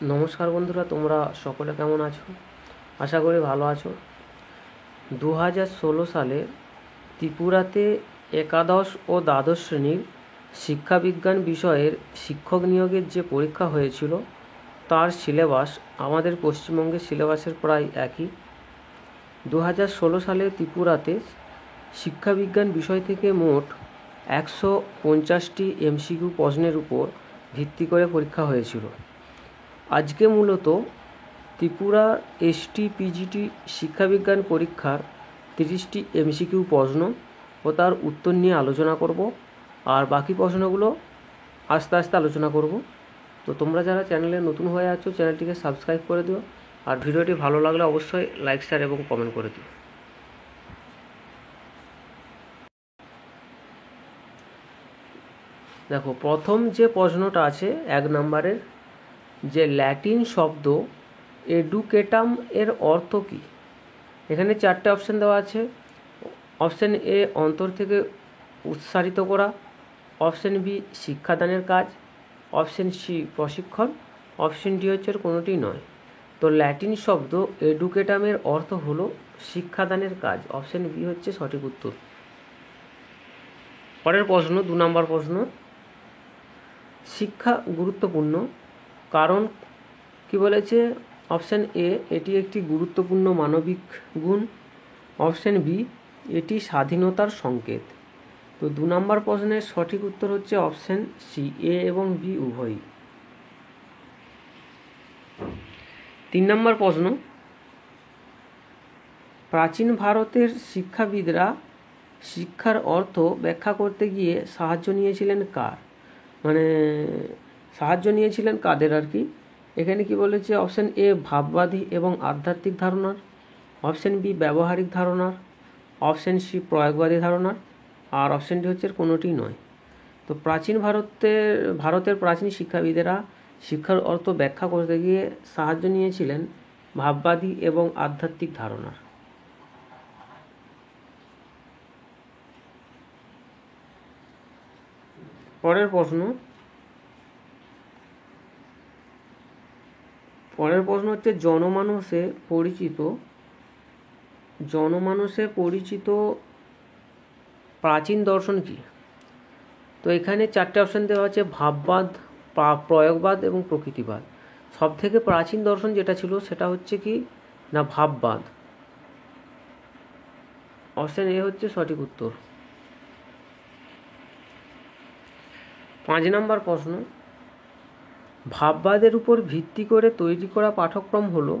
নমস্কার বন্ধুরা, তোমরা সকলে কেমন আছো? আশা করি ভালো আছো। 2016 সালে ত্রিপুরাতে একাদশ ও দ্বাদশ শ্রেণীর শিক্ষাবিজ্ঞান বিষয়ের শিক্ষক নিয়োগের যে পরীক্ষা হয়েছিল তার সিলেবাস আমাদের পশ্চিমবঙ্গের সিলেবাসের প্রায় একই। 2016 সালে ত্রিপুরাতে শিক্ষাবিজ্ঞান বিষয় থেকে মোট 150টি এমসিকিউ প্রশ্নের উপর ভিত্তি করে পরীক্ষা হয়েছিল। আজকে মূলত ত্রিপুরা এসটি পিজিটি শিক্ষাবিজ্ঞান পরীক্ষার 30টি এমসিকিউ প্রশ্ন ও তার উত্তর নিয়ে আলোচনা করব, আর বাকি প্রশ্নগুলো আস্তে আস্তে আলোচনা করব। তো তোমরা যারা চ্যানেলে নতুন হয়ে আছো চ্যানেলটিকে সাবস্ক্রাইব করে দিও, আর ভিডিওটি ভালো লাগলে অবশ্যই লাইক, শেয়ার এবং কমেন্ট করে দিও। দেখো, প্রথম যে প্রশ্নটা আছে 1 নম্বরের, যে ল্যাটিন শব্দ এডুকেটাম এর অর্থ কী? এখানে 4টে অপশান দেওয়া আছে। অপশান এ অন্তর থেকে উৎসারিত করা, অপশান বি শিক্ষাদানের কাজ, অপশান সি প্রশিক্ষণ, অপশান ডি হচ্ছে কোনোটি নয়। তো ল্যাটিন শব্দ এডুকেটামের অর্থ হলো শিক্ষাদানের কাজ। অপশান বি হচ্ছে সঠিক উত্তর। পরের প্রশ্ন 2 নম্বর প্রশ্ন, শিক্ষা গুরুত্বপূর্ণ কারণ কি বলেছে? অপশান এ এটি একটি গুরুত্বপূর্ণ মানবিক গুণ, অপশান বি এটি স্বাধীনতার সংকেত। তো 2 নম্বর প্রশ্নের সঠিক উত্তর হচ্ছে অপশান সি, এ এবং বি উভয়ই। 3 নম্বর প্রশ্ন, প্রাচীন ভারতের শিক্ষাবিদরা শিক্ষার অর্থ ব্যাখ্যা করতে গিয়ে সাহায্য নিয়েছিলেন কার? সাহায্য নিয়েছিলেন কাদের আর কি? এখানে কি বলেছে? অপশান এ ভাববাদী এবং আধ্যাত্মিক ধারণার, অপশান বি ব্যবহারিক ধারণার, অপশান সি প্রয়োগবাদী ধারণার, আর অপশান ডি হচ্ছে কোনোটি নয়। তো ভারতের প্রাচীন শিক্ষাবিদেরা শিক্ষার অর্থ ব্যাখ্যা করতে গিয়ে সাহায্য নিয়েছিলেন ভাববাদী এবং আধ্যাত্মিক ধারণার। পরের প্রশ্ন হচ্ছে জনমানসে পরিচিত প্রাচীন দর্শন কি? তো এখানে 4টে অপশান দেওয়া আছে, ভাববাদ, প্রয়োগবাদ এবং প্রকৃতিবাদ। সব থেকে প্রাচীন দর্শন যেটা ছিল সেটা হচ্ছে কি না ভাববাদ। অপশান এ হচ্ছে সঠিক উত্তর। 5 নম্বর প্রশ্ন, ভাববাদের উপর ভিত্তি করে তৈরি করা পাঠ্যক্রম হলো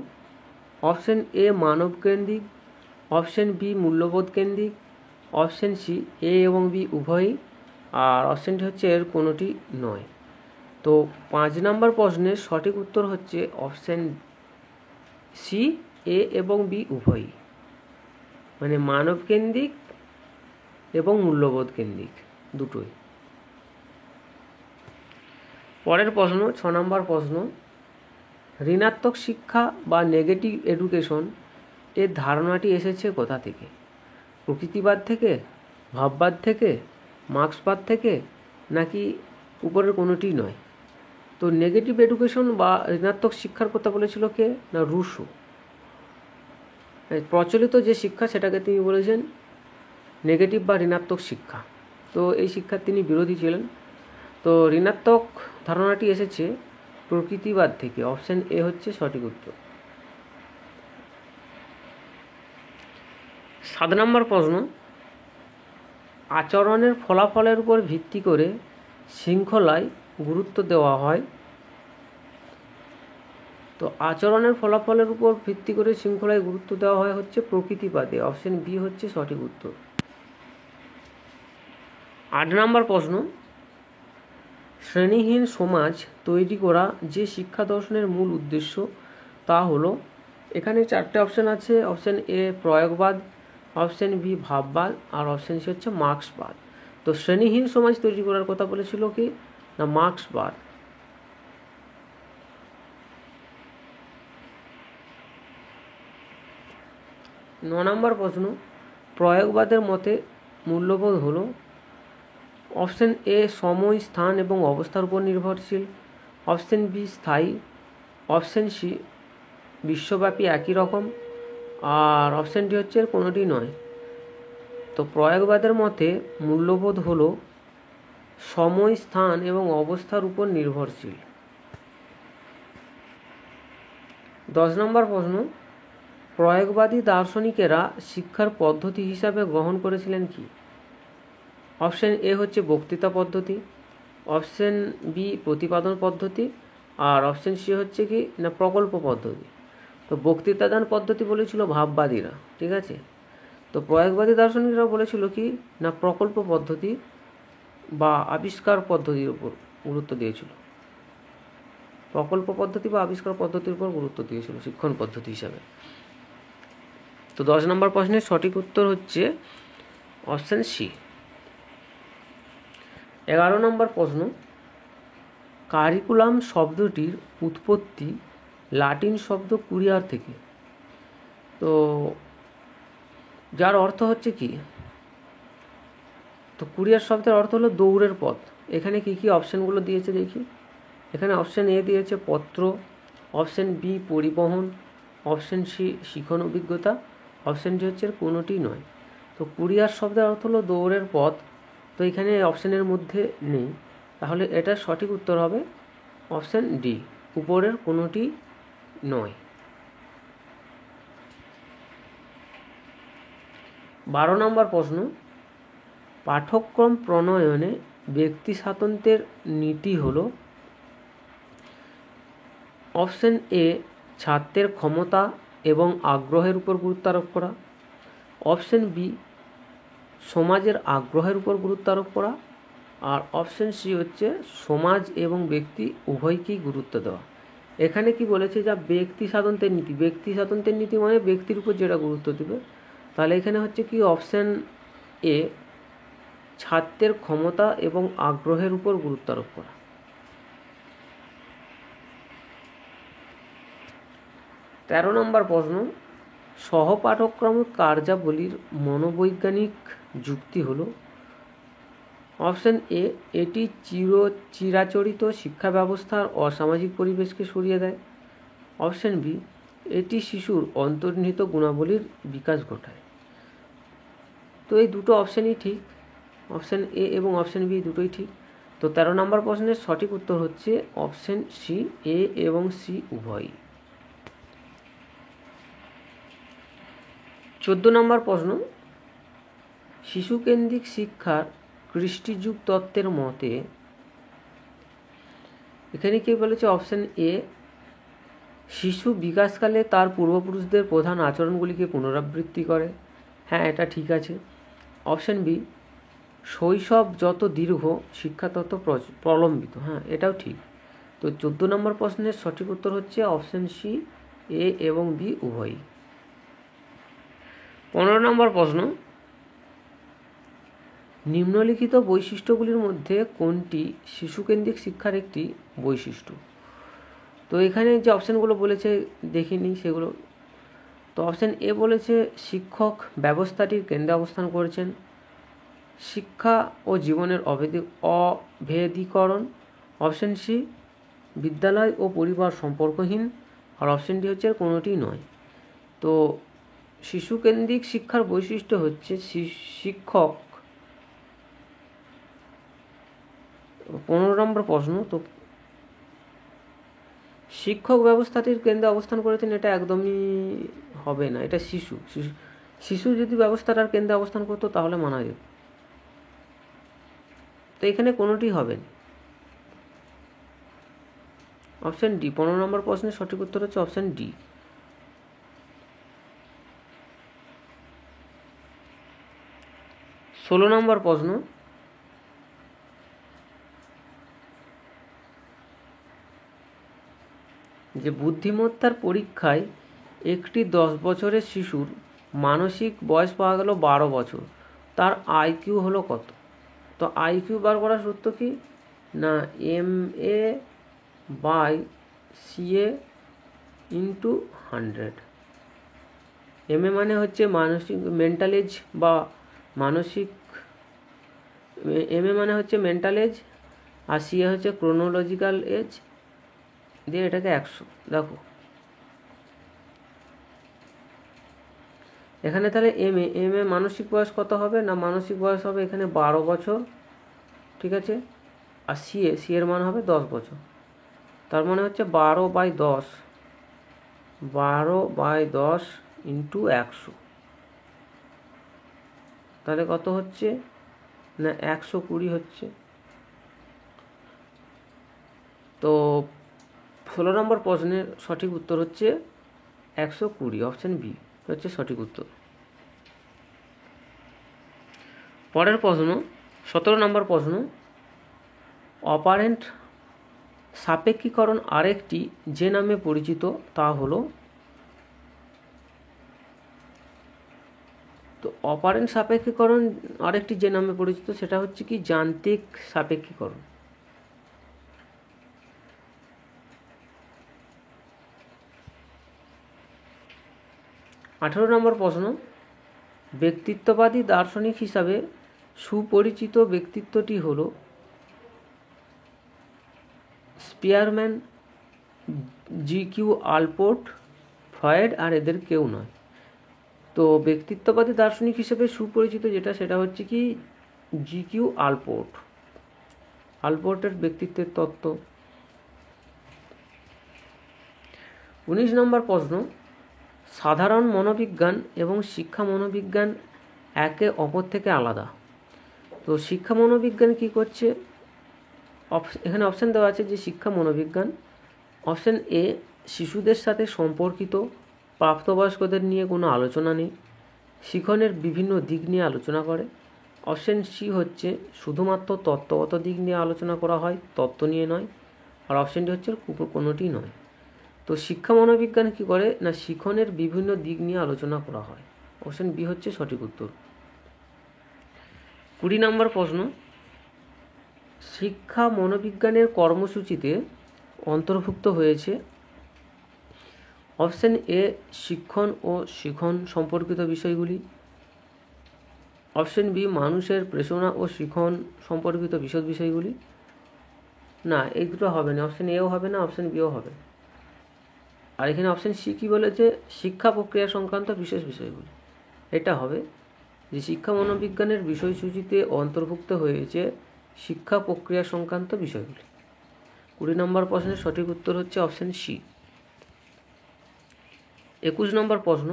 অপশান এ মানবকেন্দ্রিক, অপশান বি মূল্যবোধ কেন্দ্রিক, অপশান সি এ এবং বি উভয়ই, আর অপশানটি হচ্ছে এর কোনোটি নয়। তো 5 নম্বর প্রশ্নের সঠিক উত্তর হচ্ছে অপশান সি, এ এবং বি উভয়ই, মানবকেন্দ্রিক এবং মূল্যবোধ কেন্দ্রিক দুটোই। পরের প্রশ্ন 6 নম্বর প্রশ্ন, ঋণাত্মক শিক্ষা বা নেগেটিভ এডুকেশন এর ধারণাটি এসেছে কোথা থেকে? প্রকৃতিবাদ থেকে, ভাববাদ থেকে, মার্ক্সবাদ থেকে, নাকি উপরের কোনোটি নয়? তো নেগেটিভ এডুকেশন বা ঋণাত্মক শিক্ষার কথা বলেছিল কে না রুশো। প্রচলিত যে শিক্ষা সেটাকে তিনি বলেছেন নেগেটিভ বা ঋণাত্মক শিক্ষা। তো এই শিক্ষার তিনি বিরোধী ছিলেন। তো ঋণাত্মক ধারণাটি এসেছে প্রকৃতিবাদ থেকে। অপশান এ হচ্ছে সঠিক উত্তর। 7 নম্বর প্রশ্ন, আচরণের ফলাফলের উপর ভিত্তি করে শৃঙ্খলায় গুরুত্ব দেওয়া হয়। তো আচরণের ফলাফলের উপর ভিত্তি করে শৃঙ্খলায় গুরুত্ব দেওয়া হয় হচ্ছে প্রকৃতিবাদে। অপশান বি হচ্ছে সঠিক উত্তর। 8 নম্বর প্রশ্ন, শ্রেণীহীন সমাজ তৈরি করা যে শিক্ষা দর্শনের মূল উদ্দেশ্য তা হলো, এখানে 4টে অপশান আছে। অপশান এ প্রয়োগবাদ, অপশান বি ভাববাদ, আর অপশান সি হচ্ছে মার্ক্সবাদ। তো শ্রেণীহীন সমাজ তৈরি করার কথা বলেছিল কি না মার্ক্সবাদ। 9 নম্বর প্রশ্ন, প্রয়োগবাদের মতে মূল্যবোধ হলো অপশান এ সময়, স্থান এবং অবস্থার উপর নির্ভরশীল, অপশান বি স্থায়ী, অপশন সি বিশ্বব্যাপী একই রকম, আর অপশন ডি হচ্ছে কোনোটি নয়। তো প্রয়োগবাদের মতে মূল্যবোধ হলো সময়, স্থান এবং অবস্থার উপর নির্ভরশীল। 10 নম্বর প্রশ্ন, প্রয়োগবাদী দার্শনিকেরা শিক্ষার পদ্ধতি হিসাবে গ্রহণ করেছিলেন কি? অপশন এ হচ্ছে বক্তৃতা পদ্ধতি, অপশন বি প্রতিপাদন পদ্ধতি, আর অপশন সি হচ্ছে কি না প্রকল্প পদ্ধতি। তো বক্তৃতাদান পদ্ধতি বলেছিল ভাববাদীরা, ঠিক আছে। তো প্রয়োগবাদী দার্শনিকরা বলেছিল কি না প্রকল্প পদ্ধতি বা আবিষ্কার পদ্ধতির উপর গুরুত্ব দিয়েছিল। প্রকল্প পদ্ধতি বা আবিষ্কার পদ্ধতির উপর গুরুত্ব দিয়েছিল শিক্ষণ পদ্ধতি হিসাবে। তো 10 নম্বর প্রশ্নের সঠিক উত্তর হচ্ছে অপশন সি। 11 নম্বর প্রশ্ন, কারিকুলাম শব্দটির উৎপত্তি লাটিন শব্দ কুরিয়ার থেকে। তো যার অর্থ হচ্ছে কি, তো কুরিয়ার শব্দের অর্থ হলো দৌড়ের পথ। এখানে কি কি অপশানগুলো দিয়েছে দেখি। এখানে অপশান এ দিয়েছে পত্র, অপশান বি পরিবহন, অপশান সি শিখন অভিজ্ঞতা, অপশান ডি হচ্ছে কোনোটি নয়। তো কুরিয়ার শব্দের অর্থ হলো দৌড়ের পথ, তো এখানে অপশানের মধ্যে নেই, তাহলে এটার সঠিক উত্তর হবে অপশান ডি, উপরের কোনোটি নয়। 12 নম্বর প্রশ্ন, পাঠ্যক্রম প্রণয়নে ব্যক্তি স্বাতন্ত্র্যের নীতি হলো অপশান এ ছাত্রের ক্ষমতা এবং আগ্রহের উপর গুরুত্ব আরোপ করা, অপশান বি সমাজের আগ্রহের উপর গুরুত্ব আরোপ করা, আর অপশান সি হচ্ছে সমাজ এবং ব্যক্তি উভয়কেই গুরুত্ব দেওয়া। এখানে কি বলেছে, যা ব্যক্তি স্বাতন্ত্র্যের নীতি, ব্যক্তি স্বাতন্ত্র্যের নীতি মানে ব্যক্তির উপর যেটা গুরুত্ব দেবে, তাহলে এখানে হচ্ছে কি অপশান এ ছাত্রের ক্ষমতা এবং আগ্রহের উপর গুরুত্ব আরোপ করা। 13 নম্বর প্রশ্ন, সহপাঠক্রমিক কার্যাবলীর মনোবৈজ্ঞানিক যুক্তি হলো অপশান এ এটি চিরাচরিত শিক্ষা ব্যবস্থার অসামাজিক পরিবেশকে সরিয়ে দেয়, অপশান বি এটি শিশুর অন্তর্নিহিত গুণাবলীর বিকাশ ঘটায়। তো এই দুটো অপশানই ঠিক, অপশান এ এবং অপশান বি দুটোই ঠিক। তো 13 নম্বর প্রশ্নের সঠিক উত্তর হচ্ছে অপশান সি, এ এবং সি উভয়ই। 14 নম্বর প্রশ্ন, শিশুকেন্দ্রিক শিক্ষার কৃষ্টিযুগ তত্ত্বের মতে, এখানে কি বলেছে অপশান এ শিশু বিকাশকালে তার পূর্বপুরুষদের প্রধান আচরণগুলিকে পুনরাবৃত্তি করে, হ্যাঁ এটা ঠিক আছে। অপশান বি শৈশব যত দীর্ঘ শিক্ষা তত প্রলম্বিত, হ্যাঁ এটাও ঠিক। তো 14 নম্বর প্রশ্নের সঠিক উত্তর হচ্ছে অপশান সি, এ এবং বি উভয়ই। 15 নম্বর প্রশ্ন, নিম্নলিখিত বৈশিষ্ট্যগুলির মধ্যে কোনটি শিশুকেন্দ্রিক শিক্ষার একটি বৈশিষ্ট্য? তো এখানে যে অপশানগুলো বলেছে দেখিনি সেগুলো। তো অপশান এ বলেছে শিক্ষক ব্যবস্থাটির কেন্দ্রে অবস্থান করেছেন, শিক্ষা ও জীবনের অভেদীকরণ, অপশান সি বিদ্যালয় ও পরিবার সম্পর্কহীন, আর অপশান ডি হচ্ছে কোনোটি নয়। তো শিশুকেন্দ্রিক শিক্ষার বৈশিষ্ট্য হচ্ছে শিক্ষক। 15 নম্বর প্রশ্ন, তো শিক্ষক ব্যবস্থাটির কেন্দ্রে অবস্থান করেছেন এটা একদমই হবে না, এটা শিশু যদি ব্যবস্থাটার কেন্দ্রে অবস্থান করতো তাহলে মানা যেত। তো এখানে কোনোটি হবে না, অপশান ডি। 15 নম্বর প্রশ্নের সঠিক উত্তর হচ্ছে অপশান ডি। 16 নম্বর প্রশ্ন, যে বুদ্ধিমত্তার পরীক্ষায় একটি 10 বছরের শিশুর মানসিক বয়স পাওয়া গেল 12 বছর, তার আইকিউ হলো কত? তো আইকিউ বার করার সূত্র কি না MA/CA ইন্টু 100। MA মানে হচ্ছে মানসিক মেন্টাল এজ বা মানসিক, MA মানে হচ্ছে মেন্টাল এজ, আর CA হচ্ছে ক্রোনোলজিক্যাল এজ, দিয়ে এটাকে 100। দেখো এখানে তাহলে এম এ মানসিক বয়স কত হবে না, মানসিক বয়স হবে এখানে 12 বছর, ঠিক আছে। আর সি এর মান হবে 10 বছর। তার মানে হচ্ছে 12/10, 12/10 ইন্টু 100, তাহলে কত হচ্ছে না 120 হচ্ছে। তো 16 নম্বর প্রশ্নের সঠিক উত্তর হচ্ছে 120, অপশান বি হচ্ছে সঠিক উত্তর। পরের প্রশ্ন 17 নম্বর প্রশ্ন, অপারেন্ট সাপেক্ষীকরণ আরেকটি যে নামে পরিচিত তা হলো, তো অপারেন্ট সাপেক্ষীকরণ আরেকটি যে নামে পরিচিত সেটা হচ্ছে কি যান্ত্রিক সাপেক্ষীকরণ। আঠেরো নম্বর প্রশ্ন, ব্যক্তিত্ববাদী দার্শনিক হিসাবে সুপরিচিত ব্যক্তিত্বটি হল স্পিয়ারম্যান, জি.কিউ. আলপোর্ট, ফ্রয়েড আর এদের কেউ নয়। তো ব্যক্তিত্ববাদী দার্শনিক হিসেবে সুপরিচিত যেটা সেটা হচ্ছে কি জি.কিউ. আলপোর্ট, আলপোর্টের ব্যক্তিত্বের তত্ত্ব। 19 নম্বর প্রশ্ন, সাধারণ মনোবিজ্ঞান এবং শিক্ষা মনোবিজ্ঞান একে অপর থেকে আলাদা। তো শিক্ষা মনোবিজ্ঞান কি করছে, এখানে অপশান দেওয়া আছে যে শিক্ষা মনোবিজ্ঞান, অপশান এ শিশুদের সাথে সম্পর্কিত, প্রাপ্তবয়স্কদের নিয়ে কোনো আলোচনা নেই, শিখনের বিভিন্ন দিক নিয়ে আলোচনা করে। অপশান সি হচ্ছে শুধুমাত্র তত্ত্বগত দিক নিয়ে আলোচনা করা হয়, তত্ত্ব নিয়ে নয়। আর অপশান ডি হচ্ছে কোনোটি নয়। তো শিক্ষা মনোবিজ্ঞান কী করে না শিখনের বিভিন্ন দিক নিয়ে আলোচনা করা হয়, অপশান বি হচ্ছে সঠিক উত্তর। 20 নম্বর প্রশ্ন, শিক্ষা মনোবিজ্ঞানের কর্মসূচিতে অন্তর্ভুক্ত হয়েছে অপশান এ শিক্ষণ ও শিখন সম্পর্কিত বিষয়গুলি, অপশান বি মানুষের প্রেরণা ও শিখন সম্পর্কিত বিশদ বিষয়গুলি। না, এই দুটো হবে না, অপশান এও হবে না, অপশান বিও হবে। আর এখানে অপশান সি কী বলেছে, শিক্ষা প্রক্রিয়া সংক্রান্ত বিশেষ বিষয়গুলি, এটা হবে যে শিক্ষা মনোবিজ্ঞানের বিষয়সূচিতে অন্তর্ভুক্ত হয়েছে শিক্ষা প্রক্রিয়া সংক্রান্ত বিষয়গুলি। 20 নম্বর প্রশ্নের সঠিক উত্তর হচ্ছে অপশান সি। 21 নম্বর প্রশ্ন,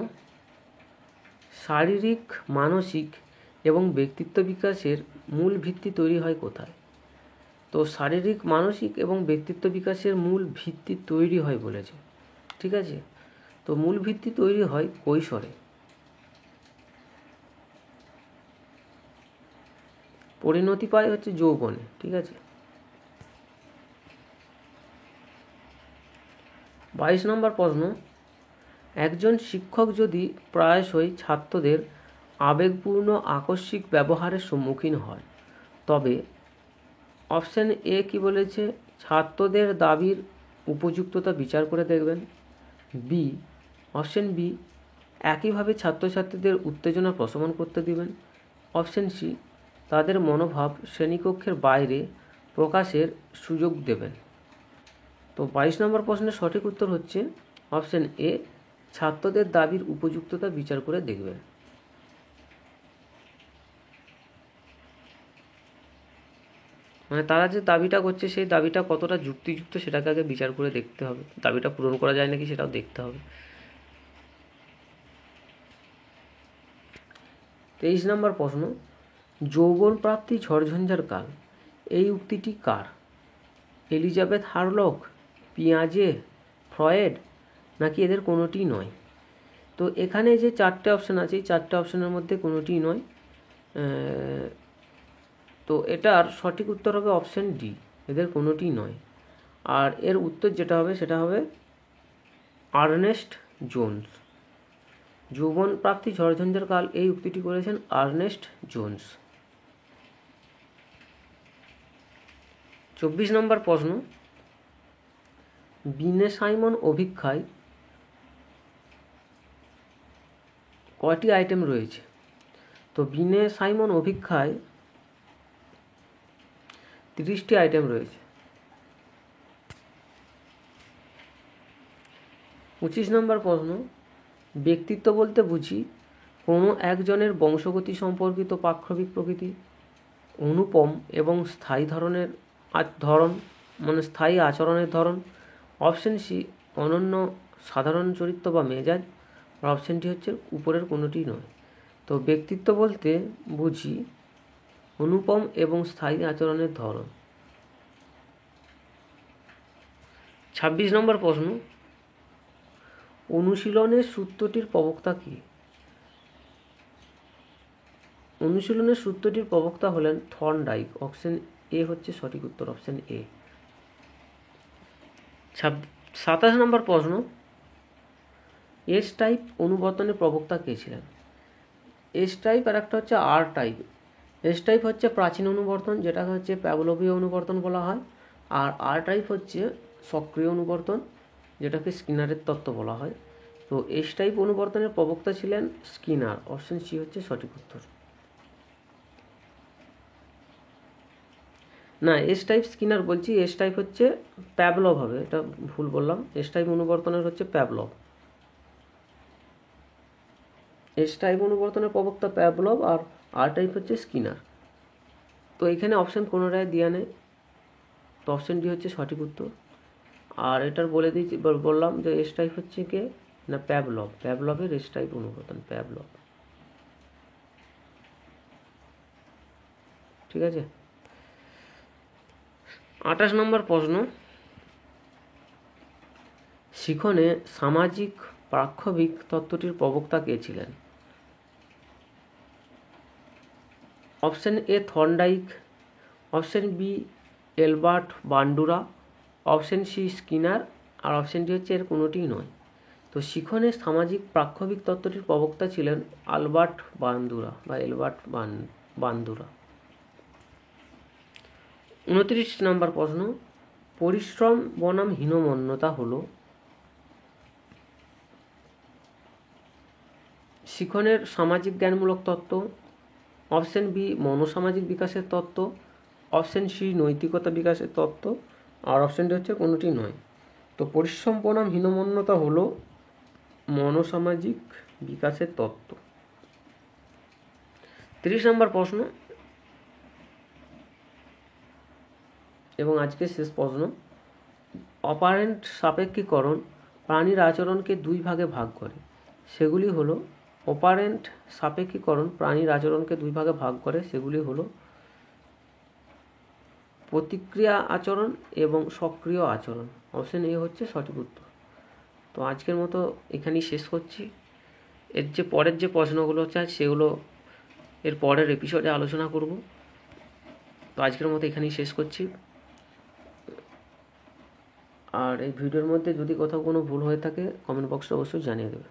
শারীরিক, মানসিক এবং ব্যক্তিত্ব বিকাশের মূল ভিত্তি তৈরি হয় কোথায়? তো শারীরিক, মানসিক এবং ব্যক্তিত্ব বিকাশের মূল ভিত্তি তৈরি হয় বলেছে, ঠিক আছে। তো মূল ভিত্তি তৈরি হয় কৈশোরে, পরিণতি পায় হচ্ছে যৌবনে, ঠিক আছে। 22 নম্বর প্রশ্ন, একজন শিক্ষক যদি প্রায়শই ছাত্রদের আবেগপূর্ণ আকস্মিক ব্যবহারের সম্মুখীন হয় তবে অপশান এ কি বলেছে ছাত্রদের দাবির উপযুক্ততা বিচার করে দেখবেন, বি অপশান বি একইভাবে ছাত্রছাত্রীদের উত্তেজনা প্রশমন করতে দিবেন, অপশান সি তাদের মনোভাব শ্রেণীকক্ষের বাইরে প্রকাশের সুযোগ দেবেন। তো 22 নম্বর প্রশ্নের সঠিক উত্তর হচ্ছে অপশান এ ছাত্রদের দাবির উপযুক্ততা বিচার করে দেখবেন। মানে তারা যে দাবিটা করছে সেই দাবিটা কতটা যুক্তিযুক্ত সেটাকে আগে বিচার করে দেখতে হবে, দাবিটা পূরণ করা যায় নাকি সেটাও দেখতে হবে। 23 নম্বর প্রশ্ন, যৌবন প্রাপ্তি ঝড়ঝঞ্ঝার কাল, এই উক্তিটি কার? এলিজাবেথ হারলক, পিয়াজে, ফ্রয়েড নাকি এদের কোনোটি নয়? তো এখানে যে চারটে অপশান আছে এই চারটে অপশানের মধ্যে কোনোটি নয়। তো এটার সঠিক উত্তর হবে অপশান ডি, এদের কোনোটি নয়। আর এর উত্তর যেটা হবে সেটা হবে আর্নেস্ট জোন্স। যৌবন প্রাপ্তি ঝড়ঝঞ্ঝার কাল এই উক্তিটি করেছেন আর্নেস্ট জোন্স। 24 নম্বর প্রশ্ন, বিনে সাইমন অভিক্ষায় কয়টি আইটেম রয়েছে? তো বিনে সাইমন অভিক্ষায় 30টি আইটেম রয়েছে। 25 নম্বর প্রশ্ন, ব্যক্তিত্ব বলতে বুঝি কোনো একজনের বংশগতি সম্পর্কিত পাক্ষবিক প্রকৃতি, অনুপম এবং স্থায়ী ধরনের ধরন মানে স্থায়ী আচরণের ধরন। অপশন সি অনন্য সাধারণ চরিত্র বা মেজাজ, আর অপশনটি হচ্ছে উপরের কোনোটি নয়। তো ব্যক্তিত্ব বলতে বুঝি অনুপম এবং স্থায়ী আচরণের ধরন। 26 নম্বর প্রশ্ন, অনুশীলনের সূত্রটির প্রবক্তা কে? অনুশীলনের সূত্রটির প্রবক্তা হলেন থর্নডাইক। অপশন এ হচ্ছে সঠিক উত্তর, অপশন এ। 27 নম্বর প্রশ্ন, এস টাইপ অনুবর্তনের প্রবক্তা কে ছিলেন? এস টাইপ আর একটা হচ্ছে আর টাইপ। এস টাইপ হচ্ছে প্রাচীন অনুবর্তন, যেটা হচ্ছে প্যাভলোভীয় অনুবর্তন বলা হয়, আর আর টাইপ হচ্ছে সক্রিয় অনুবর্তন, যেটাকে স্কিনারের তত্ত্ব বলা হয়। তো এস টাইপ অনুবর্তনের প্রবক্তা ছিলেন স্কিনার। অপশন সি হচ্ছে সঠিক উত্তর। না, এস টাইপ স্কিনার বলছি, এস টাইপ হচ্ছে প্যাভলভ হবে, এটা ভুল বললাম। এস টাইপ অনুবর্তনের হচ্ছে প্যাভলভ। এস টাইপ অনুবর্তনের প্রবক্তা প্যাভলভ, আর আর টাইপ হচ্ছে স্কিনার। তো এখানে অপশন কোনোটাই দেওয়া নেই, তো অপশন ডি হচ্ছে সঠিক উত্তর। আর এটার বলে দিয়েছি, বললাম যে এস টাইপ হচ্ছে কে না প্যাভলভ, প্যাভলভের এস টাইপ অনুবর্তন প্যাভলভ। ঠিক আছে। 28 নম্বর প্রশ্ন, শিখনে সামাজিক প্রাক্ষবিক তত্ত্বটির প্রবক্তা কে ছিলেন? Option A Thorndike, option B Albert Bandura, option C Skinner, আর অপশন ডি হচ্ছে এর কোনোটিই নয়। তো শিখনে সামাজিক প্রাক্ষবিক তত্ত্বটির প্রবক্তা ছিলেন আলবার্ট বান্দুরা বা এলবার্ট বান্দুরা। 29 নম্বর প্রশ্ন, পরিশ্রম বনাম হীনমন্যতা হলো শিখনের সামাজিক জ্ঞানমূলক তত্ত্ব, অপশন বি মনোসামাজিক বিকাশের তত্ত্ব, অপশন সি নৈতিকতা বিকাশের তত্ত্ব, আর অপশন ডি হচ্ছে কোনোটি নয়। তো পরিশ্রম বনাম হীনমন্যতা হলো মনোসামাজিক বিকাশের তত্ত্ব। 30 নম্বর প্রশ্ন এবং আজকের শেষ প্রশ্ন, অপারেন্ট সাপেক্ষীকরণ প্রাণীর আচরণকে দুই ভাগে ভাগ করে, সেগুলি হলো অপারেন্ট সাপেক্ষীকরণ প্রাণীর আচরণকে দুই ভাগে ভাগ করে, সেগুলি হলো প্রতিক্রিয়া আচরণ এবং সক্রিয় আচরণ। অপশন এ হচ্ছে সঠিক উত্তর। তো আজকের মতো এখানেই শেষ করছি। এর যে পরের যে প্রশ্নগুলো চাই সেগুলো এর পরের এপিসোডে আলোচনা করব। তো আজকের মতো এখানেই শেষ করছি। আর এই ভিডিওর মধ্যে যদি কোথাও কোনো ভুল হয়ে থাকে কমেন্ট বক্সে অবশ্যই জানিয়ে দেবে।